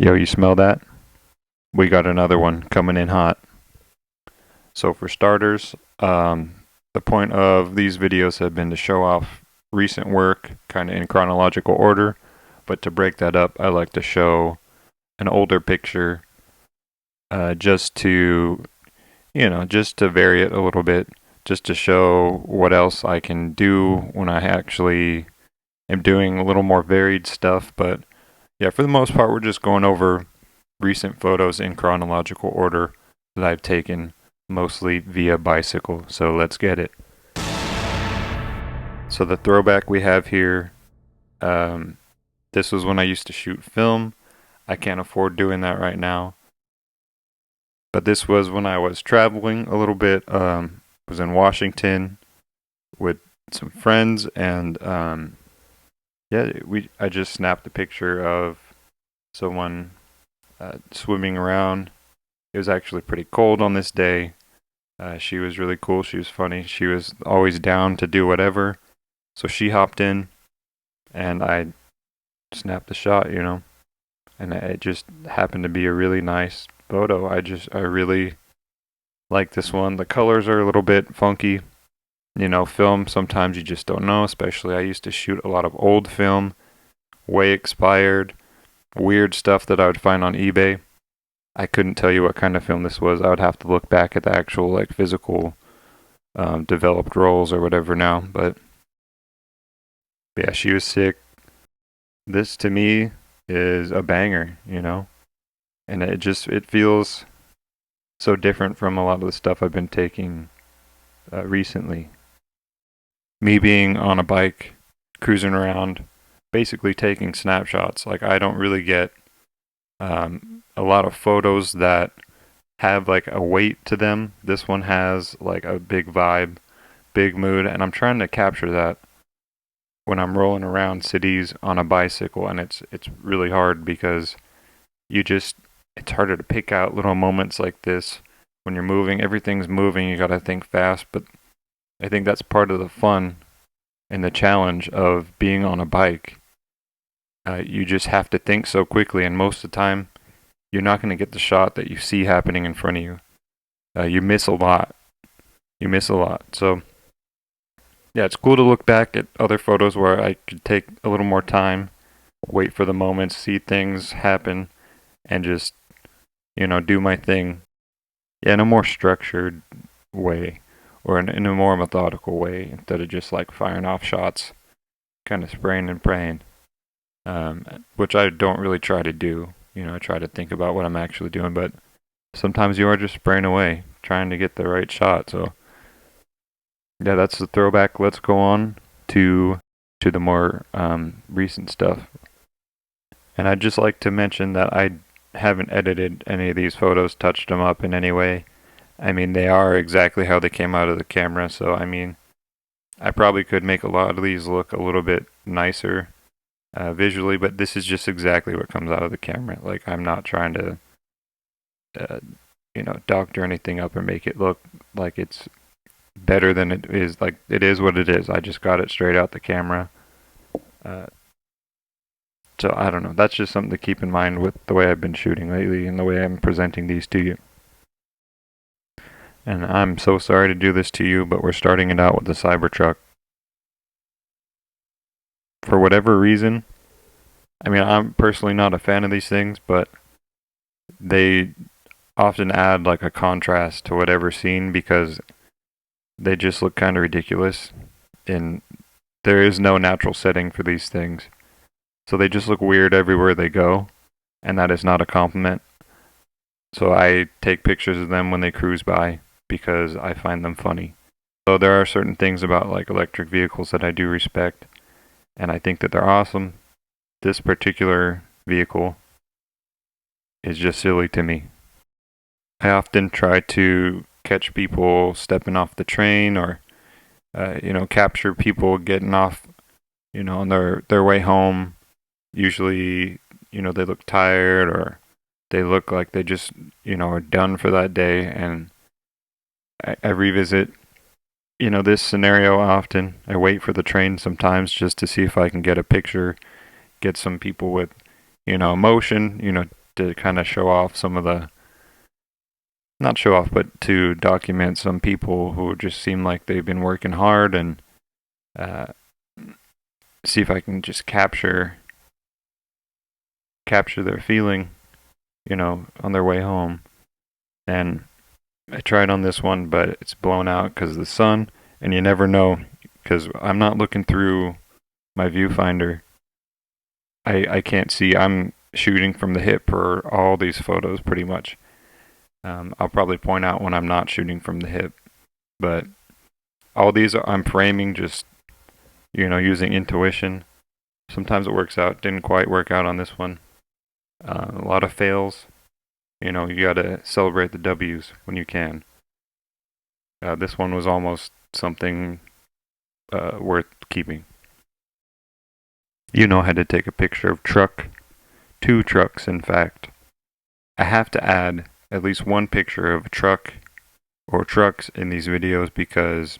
Yo, you smell that? We got another one coming in hot. So for starters, the point of these videos have been to show off recent work, kind of in chronological order. But to break that up, I like to show an older picture, just to, just to vary it a little bit, just to show what else I can do when I actually am doing a little more varied stuff. But yeah, for the most part, we're just going over recent photos in chronological order that I've taken, mostly via bicycle. So let's get it. So the throwback we have here, um, this was when I used to shoot film. I can't afford doing that right now. But this was when I was traveling a little bit. Was in Washington with some friends, and I just snapped a picture of someone swimming around. It was actually pretty cold on this day. She was really cool. She was funny. She was always down to do whatever. So she hopped in, and I snapped the shot. And it just happened to be a really nice photo. I really like this one. The colors are a little bit funky. Film, sometimes you just don't know, especially I used to shoot a lot of old film, way expired, weird stuff that I would find on eBay. I couldn't tell you what kind of film this was. I would have to look back at the actual like physical developed rolls or whatever now. But yeah, she was sick. This to me is a banger. And it feels so different from a lot of the stuff I've been taking recently. Me being on a bike, cruising around, basically taking snapshots. Like I don't really get a lot of photos that have like a weight to them. This one has like a big vibe, big mood, and I'm trying to capture that when I'm rolling around cities on a bicycle. And it's really hard because it's harder to pick out little moments like this when you're moving. Everything's moving, you got to think fast, but I think that's part of the fun and the challenge of being on a bike. You just have to think so quickly, and most of the time you're not going to get the shot that you see happening in front of you. You miss a lot. So yeah, it's cool to look back at other photos where I could take a little more time, wait for the moments, see things happen, and just do my thing. Yeah, in a more structured way, or in a more methodical way, instead of just like firing off shots, kind of spraying and praying, which I don't really try to do. I try to think about what I'm actually doing, but sometimes you are just spraying away, trying to get the right shot. So yeah, that's the throwback. Let's go on to the more recent stuff. And I'd just like to mention that I haven't edited any of these photos, touched them up in any way. I mean, they are exactly how they came out of the camera. So I mean, I probably could make a lot of these look a little bit nicer visually, but this is just exactly what comes out of the camera. Like I'm not trying to, doctor anything up or make it look like it's better than it is. Like it is what it is. I just got it straight out the camera. Uh, so I don't know. That's just something to keep in mind with the way I've been shooting lately and the way I'm presenting these to you. And I'm so sorry to do this to you, but we're starting it out with the Cybertruck. For whatever reason, I mean, I'm personally not a fan of these things, but they often add like a contrast to whatever scene because they just look kind of ridiculous. And there is no natural setting for these things. So they just look weird everywhere they go. And that is not a compliment. So I take pictures of them when they cruise by because I find them funny. So there are certain things about like electric vehicles that I do respect. And I think that they're awesome. This particular vehicle is just silly to me. I often try to catch people stepping off the train or, capture people getting off, on their way home. Usually, they look tired or they look like they just, are done for that day. And I revisit, this scenario often. I wait for the train sometimes just to see if I can get a picture, get some people with, emotion, to kind of show off some of the, not show off, but to document some people who just seem like they've been working hard, and uh, see if I can just capture their feeling, on their way home. And I tried on this one, but it's blown out because of the sun, and you never know, because I'm not looking through my viewfinder. I can't see. I'm shooting from the hip for all these photos pretty much. I'll probably point out when I'm not shooting from the hip, but all these I'm framing just, using intuition. Sometimes it works out. Didn't quite work out on this one. A lot of fails. You gotta celebrate the W's when you can. This one was almost something worth keeping. I had to take a picture of two trucks in fact. I have to add at least one picture of a truck or trucks in these videos because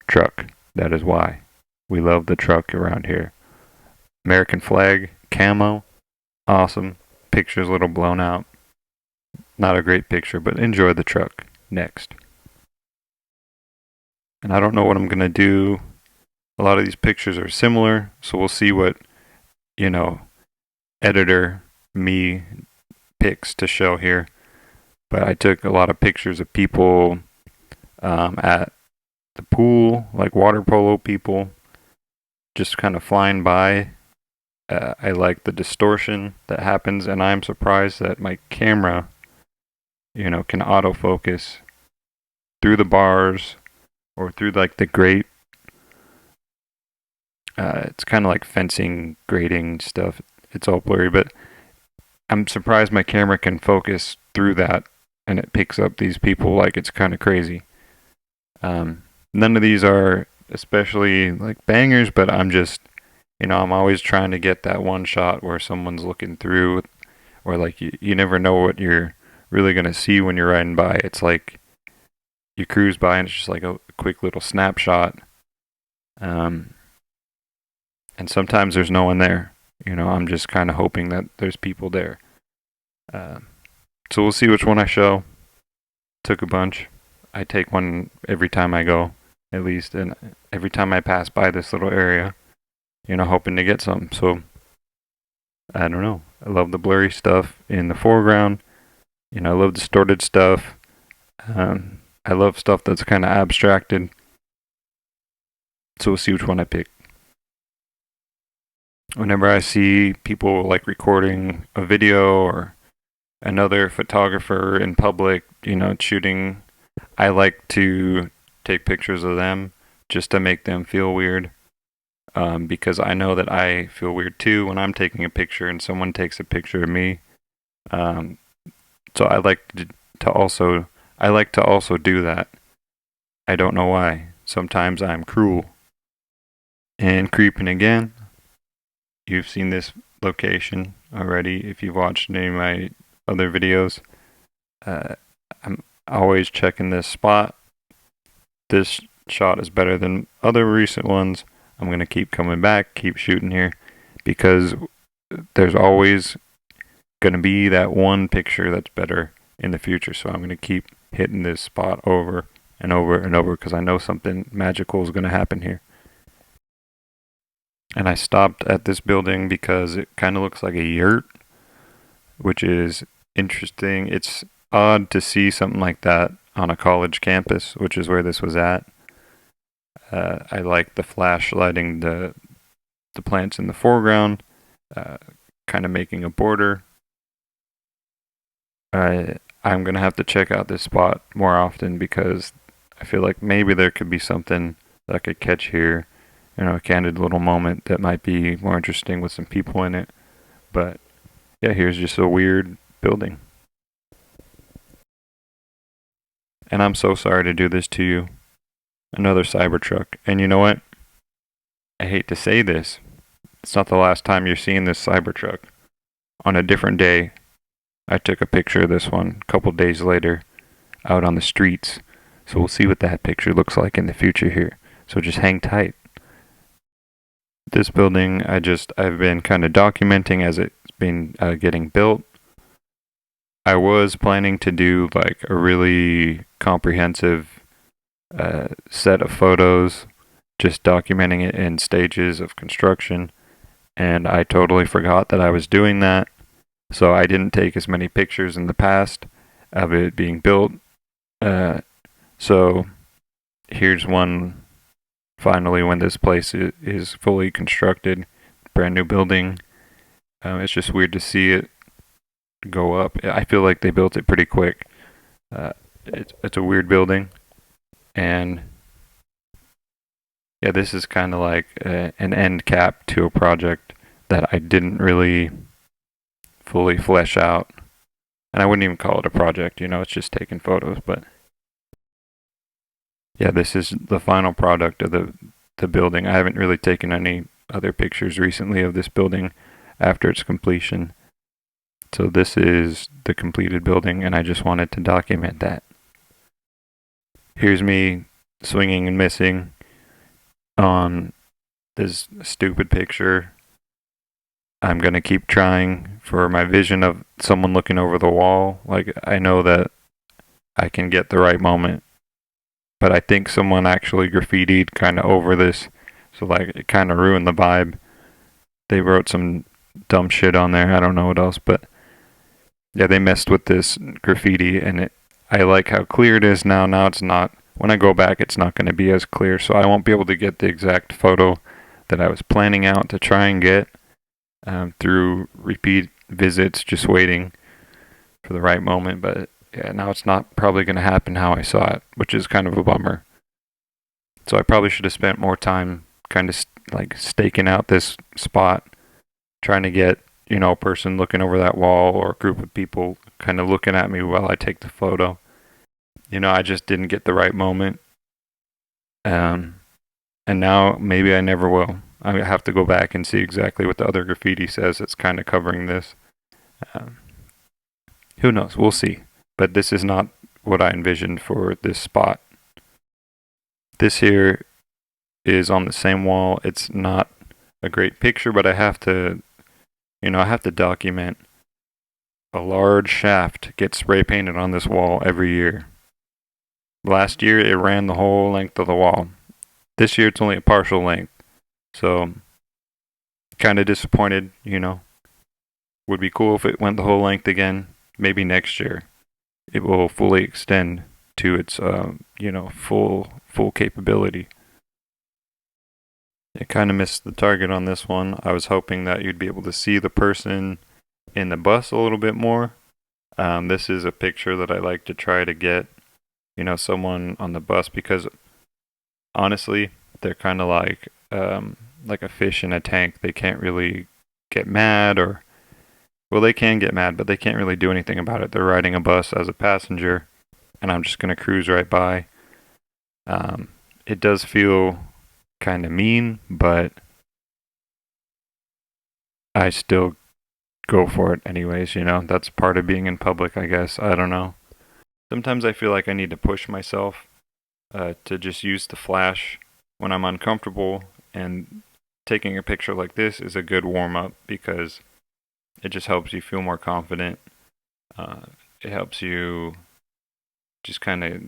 truck, that is why. We love the truck around here. American flag, camo, awesome. Picture's a little blown out. Not a great picture, but enjoy the truck. Next. And I don't know what I'm going to do. A lot of these pictures are similar, so we'll see what, editor me picks to show here. But I took a lot of pictures of people at the pool, like water polo people, just kind of flying by. I like the distortion that happens, and I'm surprised that my camera, can autofocus through the bars or through like the grate. It's kind of like fencing, grating stuff. It's all blurry, but I'm surprised my camera can focus through that and it picks up these people like it's kind of crazy. None of these are especially like bangers, but I'm just, I'm always trying to get that one shot where someone's looking through, or like you never know what you're really going to see when you're riding by. It's like you cruise by and it's just like a quick little snapshot. And sometimes there's no one there. I'm just kind of hoping that there's people there. So we'll see which one I show. Took a bunch. I take one every time I go, at least, and every time I pass by this little area, hoping to get something. So, I don't know. I love the blurry stuff in the foreground. I love distorted stuff. I love stuff that's kind of abstracted. So we'll see which one I pick. Whenever I see people like recording a video or another photographer in public, shooting, I like to take pictures of them just to make them feel weird. Because I know that I feel weird too when I'm taking a picture and someone takes a picture of me. So I like to also do that. I don't know why. Sometimes I'm cruel. And creeping again. You've seen this location already if you've watched any of my other videos. I'm always checking this spot. This shot is better than other recent ones. I'm going to keep coming back, keep shooting here, because there's always going to be that one picture that's better in the future. So I'm going to keep hitting this spot over and over and over because I know something magical is going to happen here. And I stopped at this building because it kind of looks like a yurt, which is interesting. It's odd to see something like that on a college campus, which is where this was at. I like the flash lighting the plants in the foreground, kind of making a border. I'm going to have to check out this spot more often because I feel like maybe there could be something that I could catch here. A candid little moment that might be more interesting with some people in it. But yeah, here's just a weird building. And I'm so sorry to do this to you. Another Cybertruck. And you know what? I hate to say this. It's not the last time you're seeing this Cybertruck. On a different day, I took a picture of this one a couple days later out on the streets. So we'll see what that picture looks like in the future here. So just hang tight. This building, I've been kind of documenting as it's being getting built. I was planning to do like a really comprehensive set of photos, just documenting it in stages of construction, and I totally forgot that I was doing that. So I didn't take as many pictures in the past of it being built. So here's one finally when this place is fully constructed, brand new building. It's just weird to see it go up. I feel like they built it pretty quick. It's a weird building, and yeah, this is kind of like an end cap to a project that I didn't really fully flesh out. And I wouldn't even call it a project, it's just taking photos. But yeah, this is the final product of the building. I haven't really taken any other pictures recently of this building after its completion. So this is the completed building, and I just wanted to document that. Here's me swinging and missing on this stupid picture. I'm going to keep trying for my vision of someone looking over the wall. Like, I know that I can get the right moment, but I think someone actually graffitied kind of over this, so like it kind of ruined the vibe. They wrote some dumb shit on there. I don't know what else, but yeah, they messed with this graffiti, and I like how clear it is now. Now it's not. When I go back, it's not going to be as clear, so I won't be able to get the exact photo that I was planning out to try and get through repeat visits, just waiting for the right moment. But yeah, now it's not probably going to happen how I saw it, which is kind of a bummer. So I probably should have spent more time kind of like staking out this spot, trying to get a person looking over that wall or a group of people kind of looking at me while I take the photo. I just didn't get the right moment. And now maybe I never will. I have to go back and see exactly what the other graffiti says that's kind of covering this. Who knows? We'll see. But this is not what I envisioned for this spot. This here is on the same wall. It's not a great picture, but I have to document a large shaft gets spray painted on this wall every year. Last year, it ran the whole length of the wall. This year, it's only a partial length. So, kind of disappointed, Would be cool if it went the whole length again. Maybe next year it will fully extend to its, full capability. I kind of missed the target on this one. I was hoping that you'd be able to see the person in the bus a little bit more. This is a picture that I like to try to get, someone on the bus, because honestly, they're kind of like a fish in a tank. They can't really get mad, well, they can get mad, but they can't really do anything about it. They're riding a bus as a passenger, and I'm just going to cruise right by. It does feel kind of mean, but I still go for it anyways, That's part of being in public, I guess. I don't know. Sometimes I feel like I need to push myself to just use the flash when I'm uncomfortable, and taking a picture like this is a good warm-up because it just helps you feel more confident. It helps you just kind of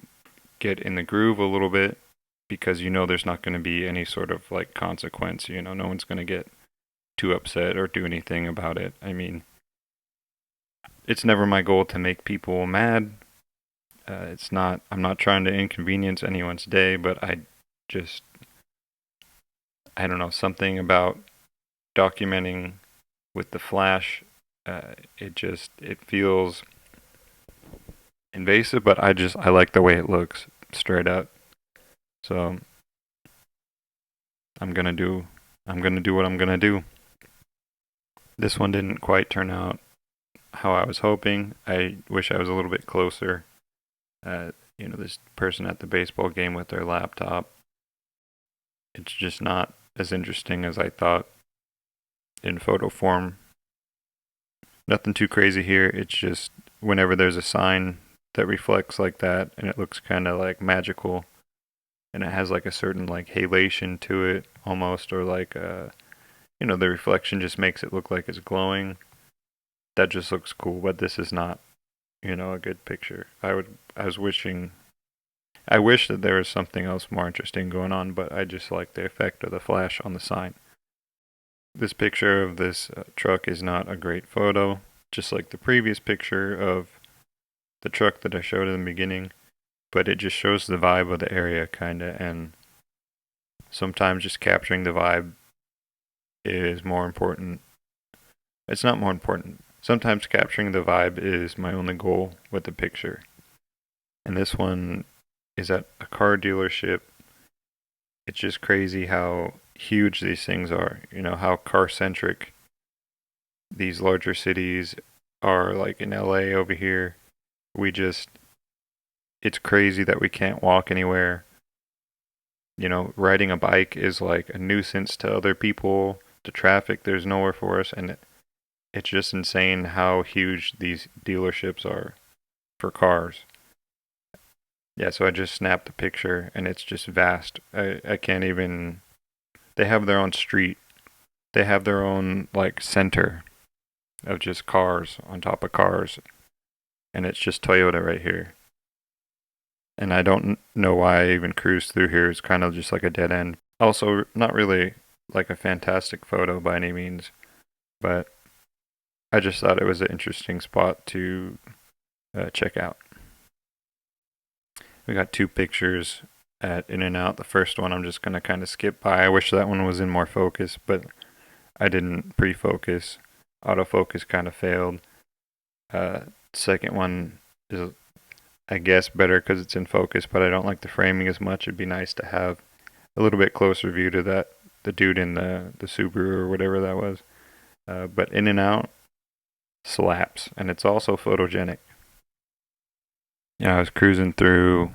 get in the groove a little bit, because there's not going to be any sort of like consequence. No one's going to get too upset or do anything about it. I mean, it's never my goal to make people mad. I'm not trying to inconvenience anyone's day, but I don't know, something about documenting with the flash, it feels invasive, but I like the way it looks, straight up. So I'm gonna do what I'm gonna do. This one didn't quite turn out how I was hoping. I wish I was a little bit closer. This person at the baseball game with their laptop. It's just not as interesting as I thought in photo form. Nothing too crazy here. It's just whenever there's a sign that reflects like that and it looks kind of like magical, and it has like a certain like halation to it almost, or like the reflection just makes it look like it's glowing. that just looks cool, but this is not, a good picture. I wish that there was something else more interesting going on, but I just like the effect of the flash on the sign. This picture of this truck is not a great photo, just like the previous picture of the truck that I showed in the beginning, but it just shows the vibe of the area kinda, and sometimes just capturing the vibe is more important. It's not more important. Sometimes capturing the vibe is my only goal with the picture. And this one is at a car dealership. It's just crazy how huge these things are, how car centric these larger cities are, like in LA over here. It's crazy that we can't walk anywhere. Riding a bike is like a nuisance to other people. The traffic, there's nowhere for us. And it's just insane how huge these dealerships are for cars. Yeah, so I just snapped the picture and it's just vast. I can't even. They have their own street. They have their own, like, center of just cars on top of cars. And it's just Toyota right here. And I don't know why I even cruised through here. It's kind of just like a dead end. Also, not really like a fantastic photo by any means, but I just thought it was an interesting spot to check out. We got 2 pictures at In-N-Out. The first one I'm just going to kind of skip by. I wish that one was in more focus, but I didn't pre-focus. Autofocus kind of failed. Second one is, I guess, better because it's in focus, but I don't like the framing as much. It'd be nice to have a little bit closer view to the dude in the Subaru or whatever that was. But In-N-Out slaps, and it's also photogenic. I was cruising through.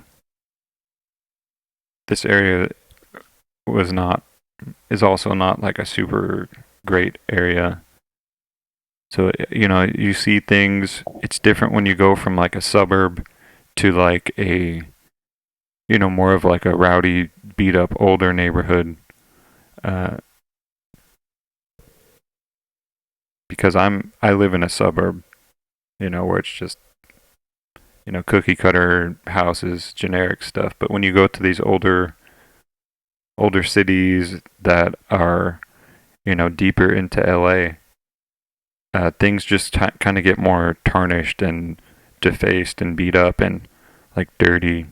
This area is also not like a super great area. So, you see things. It's different when you go from like a suburb to like a, more of like a rowdy, beat up, older neighborhood. Because I live in a suburb, where it's just, cookie cutter houses, generic stuff. But when you go to these older cities that are, deeper into LA, things just kind of get more tarnished and defaced and beat up and like dirty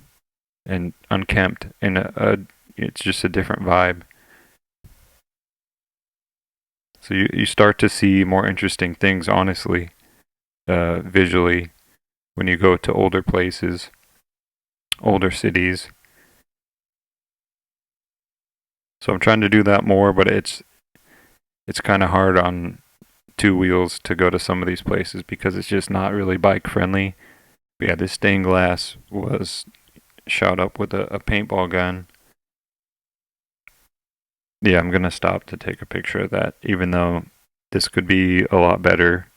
and unkempt, and it's just a different vibe. So you start to see more interesting things, honestly, visually, when you go to older places, older cities. So I'm trying to do that more, but it's kind of hard on 2 wheels to go to some of these places because it's just not really bike friendly. But yeah, this stained glass was shot up with a paintball gun. Yeah, I'm gonna stop to take a picture of that, even though this could be a lot better.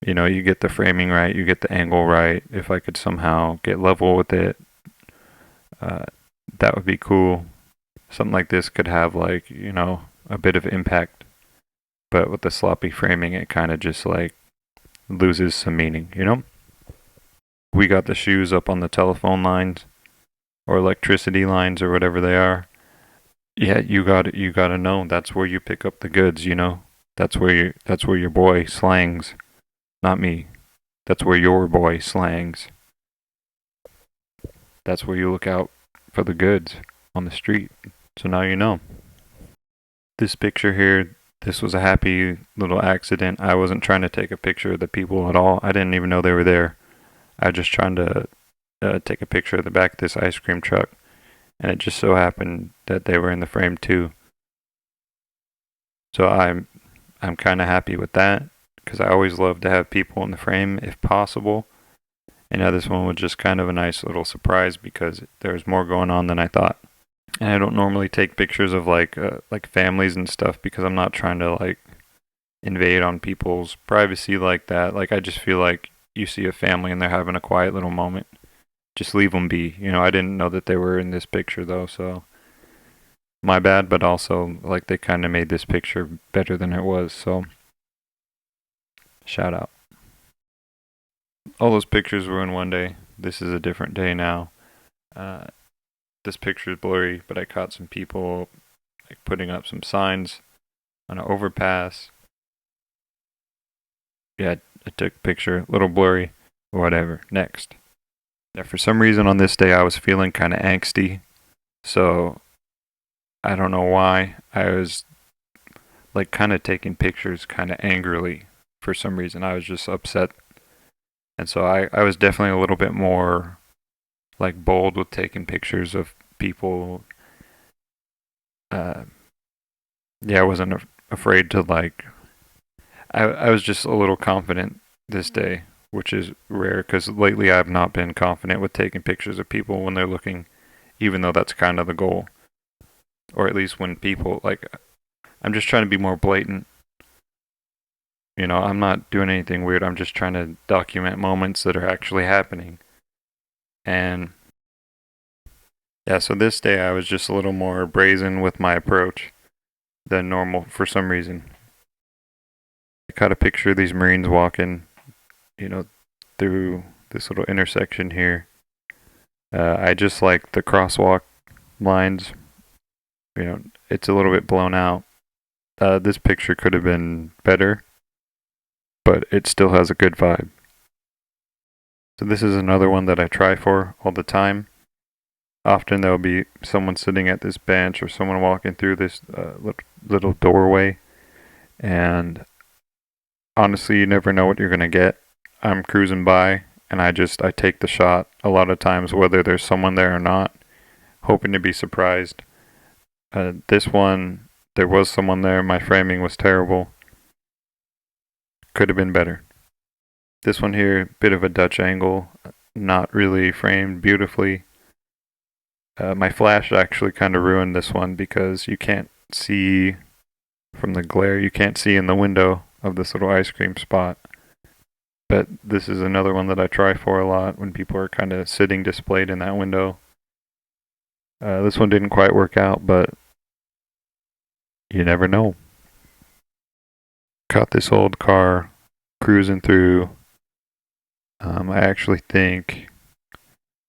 You get the framing right, you get the angle right. If I could somehow get level with it, that would be cool. Something like this could have like, a bit of impact. But with the sloppy framing, it kind of just like loses some meaning, We got the shoes up on the telephone lines or electricity lines or whatever they are. Yeah, you got to know that's where you pick up the goods, That's where your boy slangs, not me. That's where your boy slangs. That's where you look out for the goods on the street. So now you know. This picture here, this was a happy little accident. I wasn't trying to take a picture of the people at all. I didn't even know they were there. I was just trying to take a picture of the back of this ice cream truck. And it just so happened that they were in the frame too. So I'm kind of happy with that because I always love to have people in the frame if possible. And this one was just kind of a nice little surprise because there was more going on than I thought. And I don't normally take pictures of like families and stuff because I'm not trying to like invade on people's privacy like that. Like I just feel like you see a family and they're having a quiet little moment, just leave them be. I didn't know that they were in this picture though, so my bad. But also like they kind of made this picture better than it was. So Shout out. All those pictures were in one day. This is a different day now. Uh, this picture is blurry, but I caught some people like putting up some signs on an overpass. Yeah, I took a picture, a little blurry, or whatever. Next. Now, for some reason on this day, I was feeling kind of angsty. So I don't know why. I was like kind of taking pictures kind of angrily for some reason. I was just upset. And so I was definitely a little bit more like bold with taking pictures of people. Uh, yeah, I wasn't afraid to like. I was just a little confident this day, which is rare because lately I've not been confident with taking pictures of people when they're looking, even though that's kind of the goal. Or at least when people, like, I'm just trying to be more blatant. You know, I'm not doing anything weird. I'm just trying to document moments that are actually happening. And yeah, so this day I was just a little more brazen with my approach than normal for some reason. I caught a picture of these Marines walking, you know, through this little intersection here. I just like the crosswalk lines. You know, it's a little bit blown out. This picture could have been better, but it still has a good vibe. So this is another one that I try for all the time. Often there'll be someone sitting at this bench or someone walking through this little doorway, and honestly, you never know what you're gonna get. I'm cruising by, and I take the shot a lot of times, whether there's someone there or not, hoping to be surprised. This one, there was someone there. My framing was terrible. Could have been better. This one here, bit of a Dutch angle, not really framed beautifully. My flash actually kind of ruined this one because you can't see from the glare. You can't see in the window of this little ice cream spot. But this is another one that I try for a lot when people are kind of sitting displayed in that window. This one didn't quite work out, but you never know. Caught this old car cruising through. I actually think,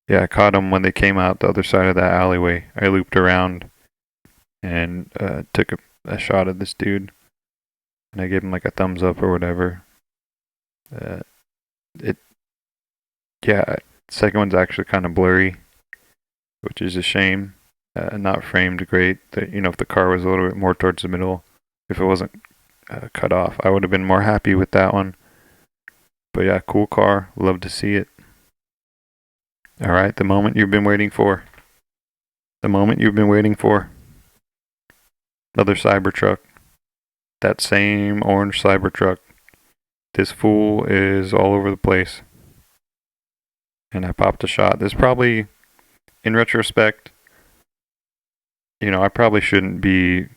yeah, I caught them when they came out the other side of that alleyway. I looped around and took a shot of this dude, and I gave him like a thumbs up or whatever. Uh, it, yeah, second one's actually kind of blurry, which is a shame. Not framed great. If the car was a little bit more towards the middle, if it wasn't cut off, I would have been more happy with that one. But yeah, cool car. Love to see it. All right, the moment you've been waiting for. The moment you've been waiting for. Another Cybertruck. That same orange Cybertruck. This fool is all over the place. And I popped a shot. This probably, in retrospect, I probably shouldn't be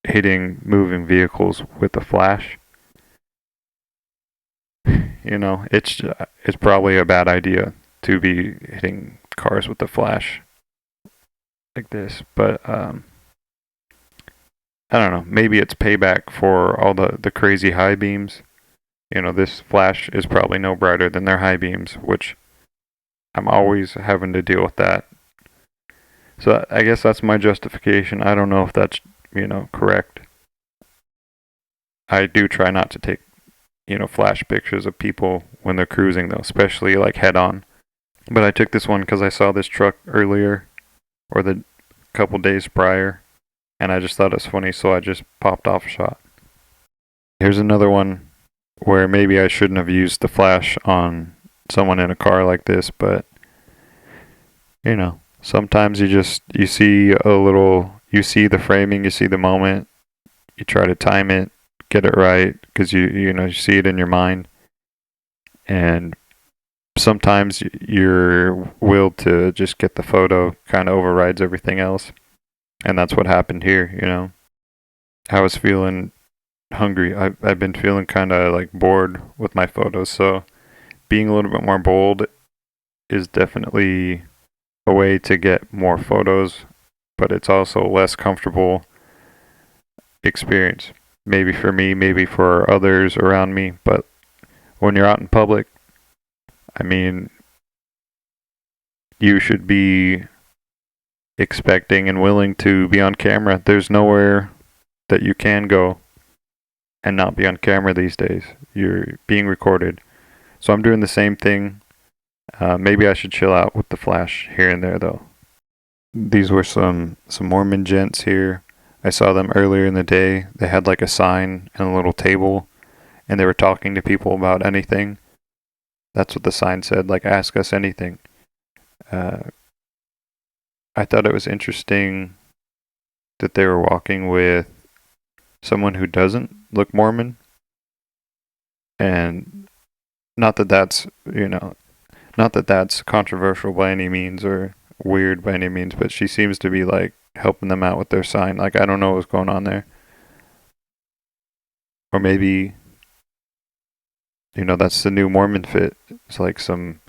hitting moving vehicles with a flash. It's probably a bad idea to be hitting cars with a flash like this. But I don't know. Maybe it's payback for all the crazy high beams. This flash is probably no brighter than their high beams, which I'm always having to deal with that. So I guess that's my justification. I don't know if that's, correct. I do try not to take, flash pictures of people when they're cruising, though, especially like head on. But I took this one because I saw this truck earlier, or the couple days prior, and I just thought it was funny, so I just popped off a shot. Here's another one where maybe I shouldn't have used the flash on someone in a car like this, but sometimes you see you see the framing, you see the moment, you try to time it, get it right, because you see it in your mind, and sometimes your will to just get the photo kind of overrides everything else, and that's what happened here. I was feeling hungry. I've been feeling kind of like bored with my photos, so being a little bit more bold is definitely a way to get more photos, but it's also less comfortable experience Maybe for me, maybe for others around me, but when you're out in public, I mean, you should be expecting and willing to be on camera. There's nowhere that you can go and not be on camera these days. You're being recorded. So I'm doing the same thing. Maybe I should chill out with the flash here and there, though. These were some Mormon gents here. I saw them earlier in the day. They had like a sign and a little table, and they were talking to people about anything. That's what the sign said, like, ask us anything. I thought it was interesting that they were walking with someone who doesn't look Mormon. And not that that's, not that that's controversial by any means or weird by any means, but she seems to be like helping them out with their sign. Like, I don't know what's going on there. Or maybe, that's the new Mormon fit. It's like some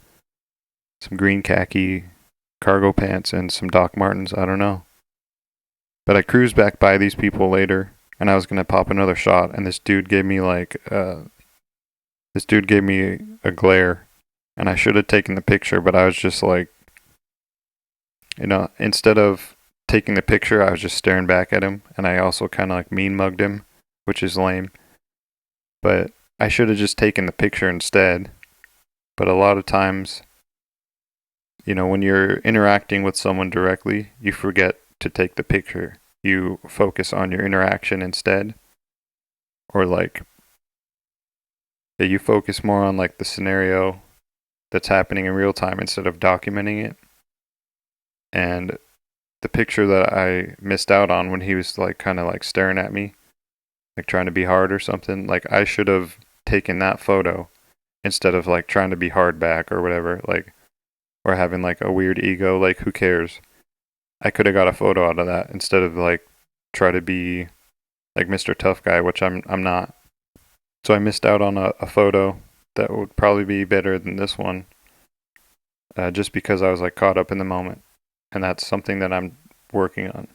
green khaki cargo pants and some Doc Martens. I don't know. But I cruised back by these people later, and I was gonna pop another shot, and this dude gave me a glare, and I should have taken the picture, but I was just like, instead of taking the picture, I was just staring back at him, and I also kind of like mean mugged him, which is lame. But I should have just taken the picture instead. But a lot of times, when you're interacting with someone directly, you forget to take the picture. You focus on your interaction instead. Or you focus more on like the scenario that's happening in real time instead of documenting it. And the picture that I missed out on when he was like kind of like staring at me, like trying to be hard or something, like I should have taken that photo instead of like trying to be hard back or whatever, like, or having like a weird ego. Like, who cares? I could have got a photo out of that instead of like try to be like Mr. Tough Guy, which I'm not. So I missed out on a photo that would probably be better than this one, just because I was like caught up in the moment, and that's something that I'm working on.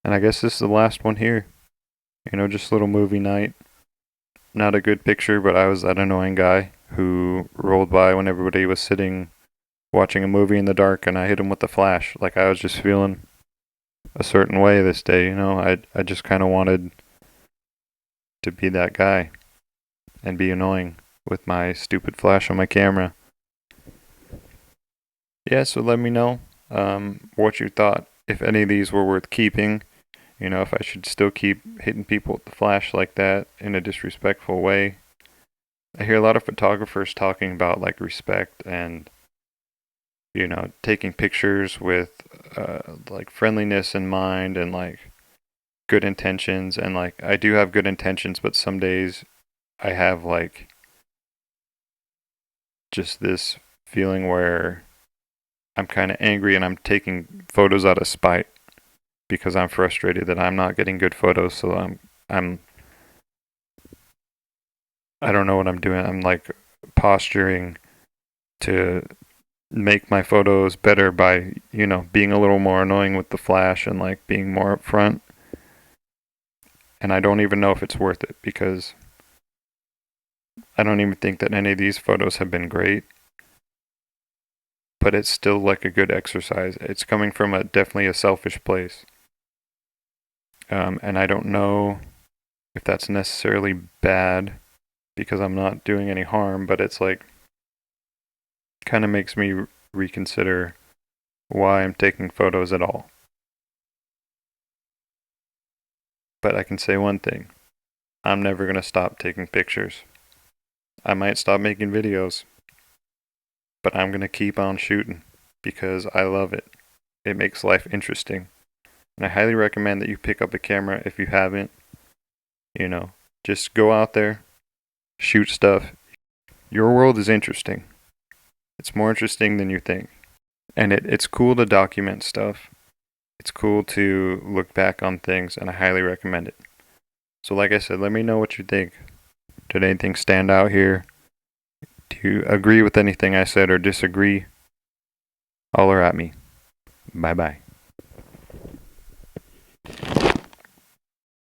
And I guess this is the last one here. Just a little movie night. Not a good picture, but I was that annoying guy who rolled by when everybody was sitting watching a movie in the dark, and I hit him with the flash. Like, I was just feeling a certain way this day. I just kind of wanted to be that guy and be annoying with my stupid flash on my camera. Yeah, so let me know what you thought, if any of these were worth keeping. If I should still keep hitting people with the flash like that in a disrespectful way. I hear a lot of photographers talking about like respect and, taking pictures with like friendliness in mind and like good intentions. And like, I do have good intentions, but some days I have like just this feeling where I'm kind of angry and I'm taking photos out of spite because I'm frustrated that I'm not getting good photos. So I don't know what I'm doing. I'm like posturing to make my photos better by, being a little more annoying with the flash and like being more upfront. And I don't even know if it's worth it, because I don't even think that any of these photos have been great. But it's still like a good exercise. It's coming from definitely a selfish place. And I don't know if that's necessarily bad, because I'm not doing any harm, but it's like, kind of makes me reconsider why I'm taking photos at all. But I can say one thing. I'm never going to stop taking pictures. I might stop making videos, but I'm going to keep on shooting because I love it. It makes life interesting. And I highly recommend that you pick up a camera if you haven't. Just go out there, shoot stuff. Your world is interesting. It's more interesting than you think. And it's cool to document stuff. It's cool to look back on things, and I highly recommend it. So like I said, let me know what you think. Did anything stand out here? Do you agree with anything I said or disagree? Holler at me. Bye-bye.